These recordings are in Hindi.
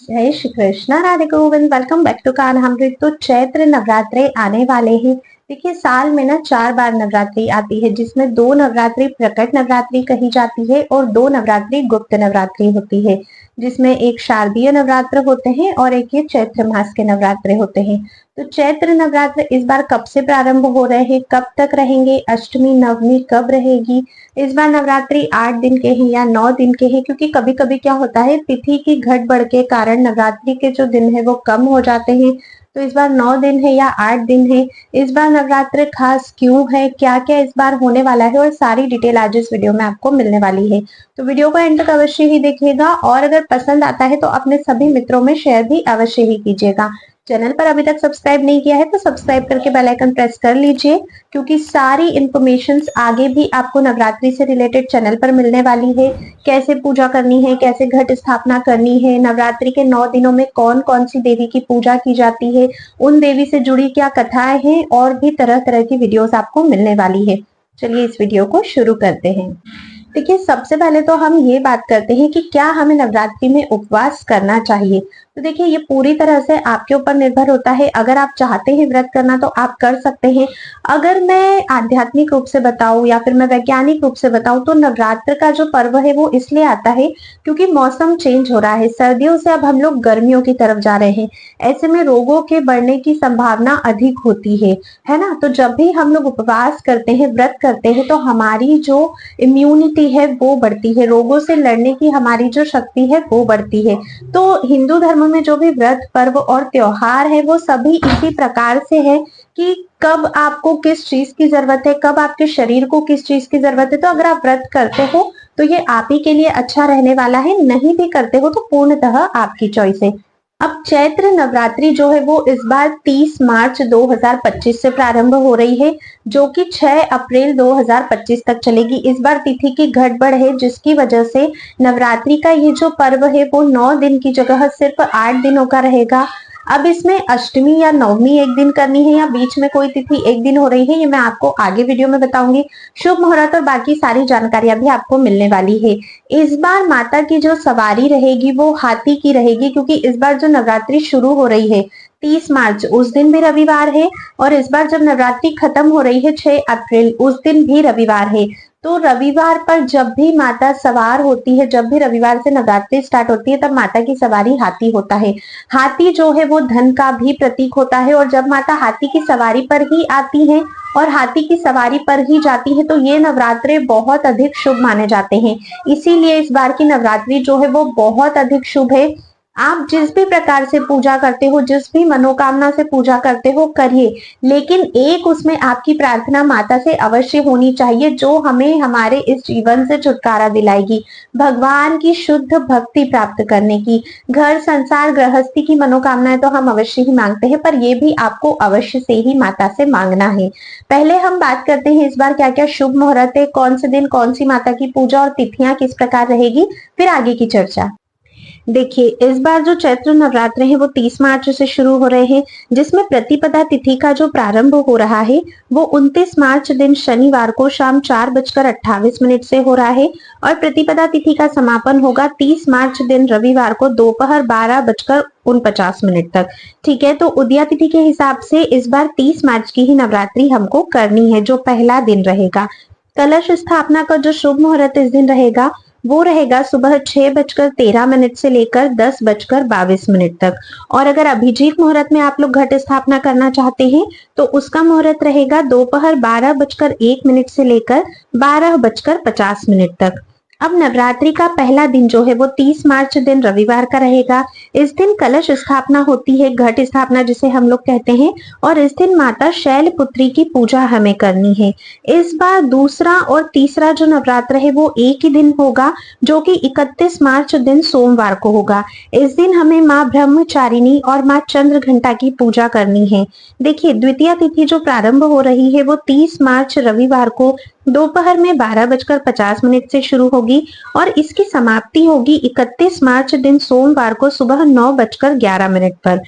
जय Shri Krishna, Radhe Govind. Welcome back to Kanhamrit. तो चैत्र नवरात्रे आने वाले हैं। देखिए, साल में ना 4 बार नवरात्रि आती है, जिसमें 2 नवरात्रि प्रकट नवरात्रि कही जाती है और 2 नवरात्रि गुप्त नवरात्रि होती है, जिसमें एक शारदीय नवरात्र होते हैं और एक ये चैत्र मास के नवरात्रे होते हैं। तो चैत्र नवरात्र इस बार कब से प्रारंभ हो रहे हैं, कब तक रहेंगे, अष्टमी नवमी कब रहेगी? इस बार नवरात्रि 8 दिन के हैं या 9 दिन के हैं? क्योंकि कभी कभी क्या होता है, तिथि की घट बढ़ के कारण नवरात्रि के जो दिन है वो कम हो जाते हैं। तो इस बार 9 दिन है या 8 दिन है? इस बार नवरात्रि खास क्यों है, क्या क्या इस बार होने वाला है, और सारी डिटेल आज इस वीडियो में आपको मिलने वाली है। तो वीडियो को एंड तक अवश्य ही देखिएगा और अगर पसंद आता है तो अपने सभी मित्रों में शेयर भी अवश्य ही कीजिएगा। चैनल पर अभी तक सब्सक्राइब नहीं किया है तो सब्सक्राइब करके बेल आइकन प्रेस कर लीजिए, क्योंकि सारी इंफॉर्मेशंस आगे भी आपको नवरात्रि से रिलेटेड चैनल पर मिलने वाली है। कैसे पूजा करनी है, कैसे घट स्थापना करनी है, नवरात्रि के 9 दिनों में कौन कौन सी देवी की पूजा की जाती है, उन देवी से जुड़ी क्या कथाएं हैं, और भी तरह तरह की वीडियोस आपको मिलने वाली है। चलिए इस वीडियो को शुरू करते हैं। देखिए, सबसे पहले तो हम ये बात करते हैं कि क्या हमें नवरात्रि में उपवास करना चाहिए। तो देखिए, ये पूरी तरह से आपके ऊपर निर्भर होता है। अगर आप चाहते हैं व्रत करना तो आप कर सकते हैं। अगर मैं आध्यात्मिक रूप से बताऊं या फिर मैं वैज्ञानिक रूप से बताऊं तो नवरात्र का जो पर्व है वो इसलिए आता है क्योंकि मौसम चेंज हो रहा है। सर्दियों से अब हम लोग गर्मियों की तरफ जा रहे हैं। ऐसे में रोगों के बढ़ने की संभावना अधिक होती है ना। तो जब भी हम लोग उपवास करते हैं, व्रत करते हैं, तो हमारी जो इम्यूनिटी है वो बढ़ती है, रोगों से लड़ने की हमारी जो शक्ति है वो बढ़ती है। तो हिंदू धर्म में जो भी व्रत, पर्व और त्योहार है वो सभी इसी प्रकार से है कि कब आपको किस चीज की जरूरत है, कब आपके शरीर को किस चीज की जरूरत है। तो अगर आप व्रत करते हो तो ये आप ही के लिए अच्छा रहने वाला है, नहीं भी करते हो तो पूर्णतः आपकी चॉइस है। अब चैत्र नवरात्रि जो है वो इस बार 30 मार्च 2025 से प्रारंभ हो रही है, जो कि 6 अप्रैल 2025 तक चलेगी। इस बार तिथि की गड़बड़ है, जिसकी वजह से नवरात्रि का ये जो पर्व है वो 9 दिन की जगह सिर्फ 8 दिनों का रहेगा। अब इसमें अष्टमी या नवमी एक दिन करनी है या बीच में कोई तिथि एक दिन हो रही है, ये मैं आपको आगे वीडियो में बताऊंगी। शुभ मुहूर्त और बाकी सारी जानकारियां भी आपको मिलने वाली है। इस बार माता की जो सवारी रहेगी वो हाथी की रहेगी, क्योंकि इस बार जो नवरात्रि शुरू हो रही है 30 मार्च, उस दिन भी रविवार है, और इस बार जब नवरात्रि खत्म हो रही है 6 अप्रैल, उस दिन भी रविवार है। तो रविवार पर जब भी माता सवार होती है, जब भी रविवार से नवरात्रि स्टार्ट होती है, तब माता की सवारी हाथी होता है। हाथी जो है वो धन का भी प्रतीक होता है, और जब माता हाथी की सवारी पर ही आती है और हाथी की सवारी पर ही जाती है तो ये नवरात्रे बहुत अधिक शुभ माने जाते हैं। इसीलिए इस बार की नवरात्रि जो है वो बहुत अधिक शुभ है। आप जिस भी प्रकार से पूजा करते हो, जिस भी मनोकामना से पूजा करते हो, करिए, लेकिन एक उसमें आपकी प्रार्थना माता से अवश्य होनी चाहिए, जो हमें हमारे इस जीवन से छुटकारा दिलाएगी, भगवान की शुद्ध भक्ति प्राप्त करने की। घर संसार गृहस्थी की मनोकामनाएं तो हम अवश्य ही मांगते हैं, पर ये भी आपको अवश्य से ही माता से मांगना है। पहले हम बात करते हैं इस बार क्या क्या शुभ मुहूर्त है, कौन से दिन कौन सी माता की पूजा और तिथियां किस प्रकार रहेगी, फिर आगे की चर्चा। देखिए, इस बार जो चैत्र नवरात्र है वो 30 मार्च से शुरू हो रहे हैं, जिसमें प्रतिपदा तिथि का जो प्रारंभ हो रहा है वो 29 मार्च दिन शनिवार को शाम 4:28 से हो रहा है, और प्रतिपदा तिथि का समापन होगा 30 मार्च दिन रविवार को दोपहर 12:49 तक। ठीक है, तो उदया तिथि के हिसाब से इस बार 30 मार्च की ही नवरात्रि हमको करनी है, जो पहला दिन रहेगा। कलश स्थापना का जो शुभ मुहूर्त इस दिन रहेगा वो रहेगा सुबह 6:13 से लेकर 10:22 तक। और अगर अभिजीत मुहूर्त में आप लोग घट स्थापना करना चाहते हैं तो उसका मुहूर्त रहेगा दोपहर 12:01 से लेकर 12:50 तक। अब नवरात्रि का पहला दिन जो है वो 30 मार्च दिन रविवार का रहेगा। इस दिन कलश स्थापना होती है, घट स्थापना जिसे हम लोग कहते हैं, और इस दिन माता शैलपुत्री की पूजा हमें करनी है। इस बार दूसरा और तीसरा जो नवरात्र है वो एक ही दिन होगा, जो कि 31 मार्च दिन सोमवार को होगा। इस दिन हमें माँ ब्रह्मचारिणी और माँ चंद्र घंटा की पूजा करनी है। देखिए, द्वितीय तिथि जो प्रारंभ हो रही है वो 30 मार्च रविवार को दोपहर में 12:50 से शुरू होगी, और इसकी समाप्ति होगी 31 मार्च दिन सोमवार को सुबह 9:11 पर।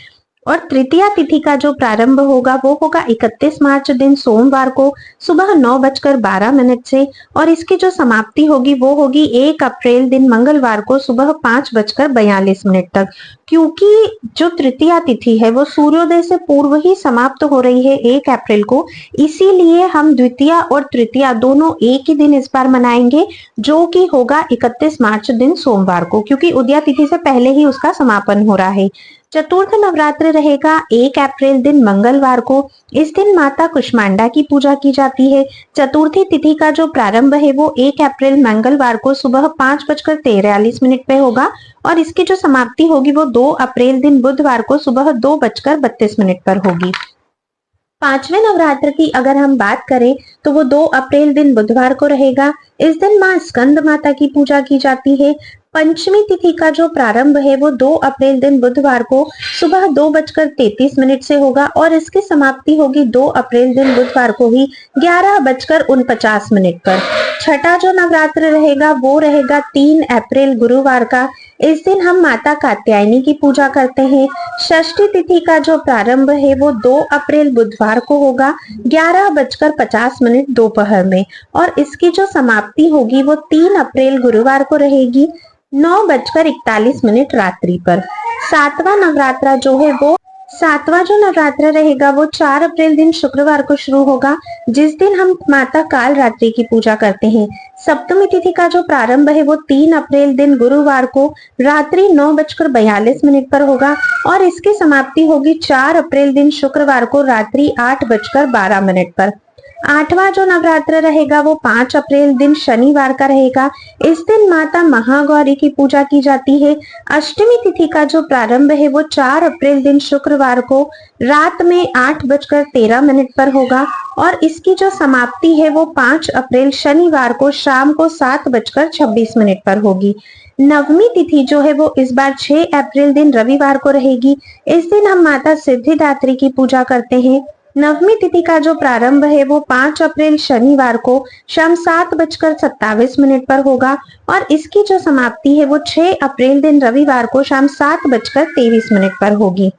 और तृतीया तिथि का जो प्रारंभ होगा वो होगा 31 मार्च दिन सोमवार को सुबह 9:12 से, और इसकी जो समाप्ति होगी वो होगी 1 अप्रैल दिन मंगलवार को सुबह 5:42 तक। क्योंकि जो तृतीया तिथि है वो सूर्योदय से पूर्व ही समाप्त हो रही है 1 अप्रैल को, इसीलिए हम द्वितीया और तृतीया दोनों एक ही दिन इस बार मनाएंगे, जो कि होगा 31 मार्च दिन सोमवार को, क्योंकि उदया तिथि से पहले ही उसका समापन हो रहा है। चतुर्थ नवरात्र रहेगा 1 अप्रैल दिन मंगलवार को। इस दिन माता कुष्मांडा की पूजा की जाती है। चतुर्थी तिथि का जो प्रारंभ है वो 1 अप्रैल मंगलवार को सुबह 5:43 पे होगा, और इसकी जो समाप्ति होगी वो 2 अप्रैल दिन बुधवार को सुबह 2:32 पर होगी। पांचवें नवरात्र की अगर हम बात करें तो वो 2 अप्रैल दिन बुधवार को रहेगा। इस दिन मां स्कंद माता की पूजा की जाती है। पंचमी तिथि का जो प्रारंभ है वो 2 अप्रैल दिन बुधवार को सुबह 2:33 से होगा, और इसकी समाप्ति होगी 2 अप्रैल दिन बुधवार को ही 11:49 पर। छठा जो नवरात्र रहेगा वो रहेगा 3 अप्रैल गुरुवार का। इस दिन हम माता कात्यायनी की पूजा करते हैं। षष्ठी तिथि का जो प्रारंभ है वो 2 अप्रैल बुधवार को होगा 11:50 दोपहर में, और इसकी जो समाप्ति होगी वो 3 अप्रैल गुरुवार को रहेगी 9:41 रात्रि पर। सातवां जो नवरात्र रहेगा वो 4 अप्रैल दिन शुक्रवार को शुरू होगा, जिस दिन हम माता काल रात्रि की पूजा करते हैं। सप्तमी तिथि का जो प्रारंभ है वो 3 अप्रैल दिन गुरुवार को रात्रि 9:42 पर होगा, और इसकी समाप्ति होगी 4 अप्रैल दिन शुक्रवार को रात्रि 8:12 पर। आठवां जो नवरात्र रहेगा वो 5 अप्रैल दिन शनिवार का रहेगा। इस दिन माता महागौरी की पूजा की जाती है। अष्टमी तिथि का जो प्रारंभ है वो 4 अप्रैल दिन शुक्रवार को रात में 8:13 पर होगा, और इसकी जो समाप्ति है वो 5 अप्रैल शनिवार को शाम को 7:26 पर होगी। नवमी तिथि जो है वो इस बार 6 अप्रैल दिन रविवार को रहेगी। इस दिन हम माता सिद्धिदात्री की पूजा करते हैं। नवमी तिथि का जो प्रारंभ है वो 5 अप्रैल शनिवार को शाम 7:27 पर होगा, और इसकी जो समाप्ति है वो 6 अप्रैल दिन रविवार को शाम 7:23 पर होगी।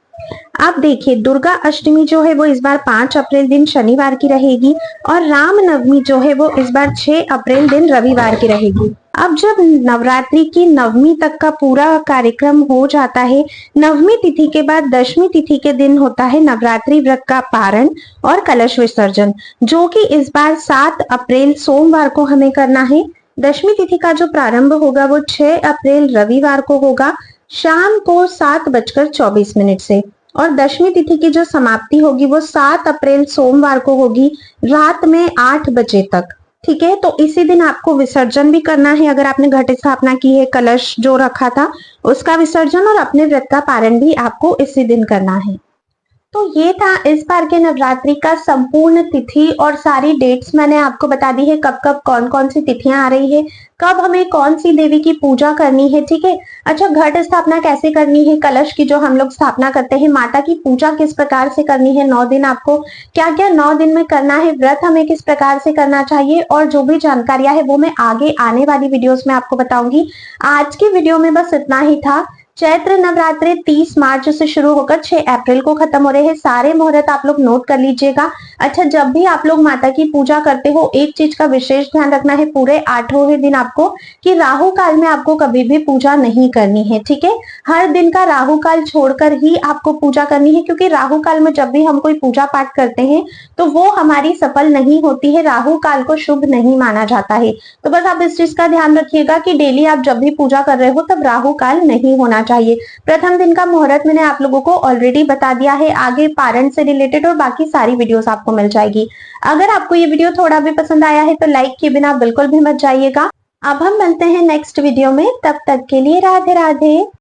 अब देखिए, दुर्गा अष्टमी जो है वो इस बार 5 अप्रैल दिन शनिवार की रहेगी, और राम नवमी जो है वो इस बार 6 अप्रैल दिन रविवार की रहेगी। अब जब नवरात्रि की नवमी तक का पूरा कार्यक्रम हो जाता है, नवमी तिथि के बाद दशमी तिथि के दिन होता है नवरात्रि व्रत का पारण और कलश विसर्जन, जो कि इस बार 7 अप्रैल सोमवार को हमें करना है। दशमी तिथि का जो प्रारंभ होगा वो 6 अप्रैल रविवार को होगा शाम को 7:24 से, और दशमी तिथि की जो समाप्ति होगी वो 7 अप्रैल सोमवार को होगी रात में 8 बजे तक। ठीक है, तो इसी दिन आपको विसर्जन भी करना है। अगर आपने घट स्थापना की है, कलश जो रखा था उसका विसर्जन, और अपने व्रत का पारण भी आपको इसी दिन करना है। तो ये था इस बार के नवरात्रि का संपूर्ण तिथि और सारी डेट्स मैंने आपको बता दी है, कब कब कौन कौन सी तिथियां आ रही है, कब हमें कौन सी देवी की पूजा करनी है। ठीक है, अच्छा, घट स्थापना कैसे करनी है, कलश की जो हम लोग स्थापना करते हैं, माता की पूजा किस प्रकार से करनी है, 9 दिन आपको क्या क्या 9 दिन में करना है, व्रत हमें किस प्रकार से करना चाहिए, और जो भी जानकारियां है वो मैं आगे आने वाली वीडियोस में आपको बताऊंगी। आज की वीडियो में बस इतना ही था। चैत्र नवरात्रे 30 मार्च से शुरू होकर 6 अप्रैल को खत्म हो रहे हैं। सारे मुहूर्त आप लोग नोट कर लीजिएगा। अच्छा, जब भी आप लोग माता की पूजा करते हो, एक चीज का विशेष ध्यान रखना है पूरे 8वें दिन आपको, कि राहु काल में आपको कभी भी पूजा नहीं करनी है। ठीक है, हर दिन का राहु काल छोड़कर ही आपको पूजा करनी है, क्योंकि राहु काल में जब भी हम कोई पूजा पाठ करते हैं तो वो हमारी सफल नहीं होती है, राहु काल को शुभ नहीं माना जाता है। तो बस आप इस चीज का ध्यान रखिएगा कि डेली आप जब भी पूजा कर रहे हो तब राहु काल नहीं होना चाहिए। प्रथम दिन का मुहूर्त मैंने आप लोगों को ऑलरेडी बता दिया है, आगे पारण से रिलेटेड और बाकी सारी वीडियोस आपको मिल जाएगी। अगर आपको ये वीडियो थोड़ा भी पसंद आया है तो लाइक किए बिना बिल्कुल भी मत जाइएगा। अब हम मिलते हैं नेक्स्ट वीडियो में, तब तक के लिए राधे राधे।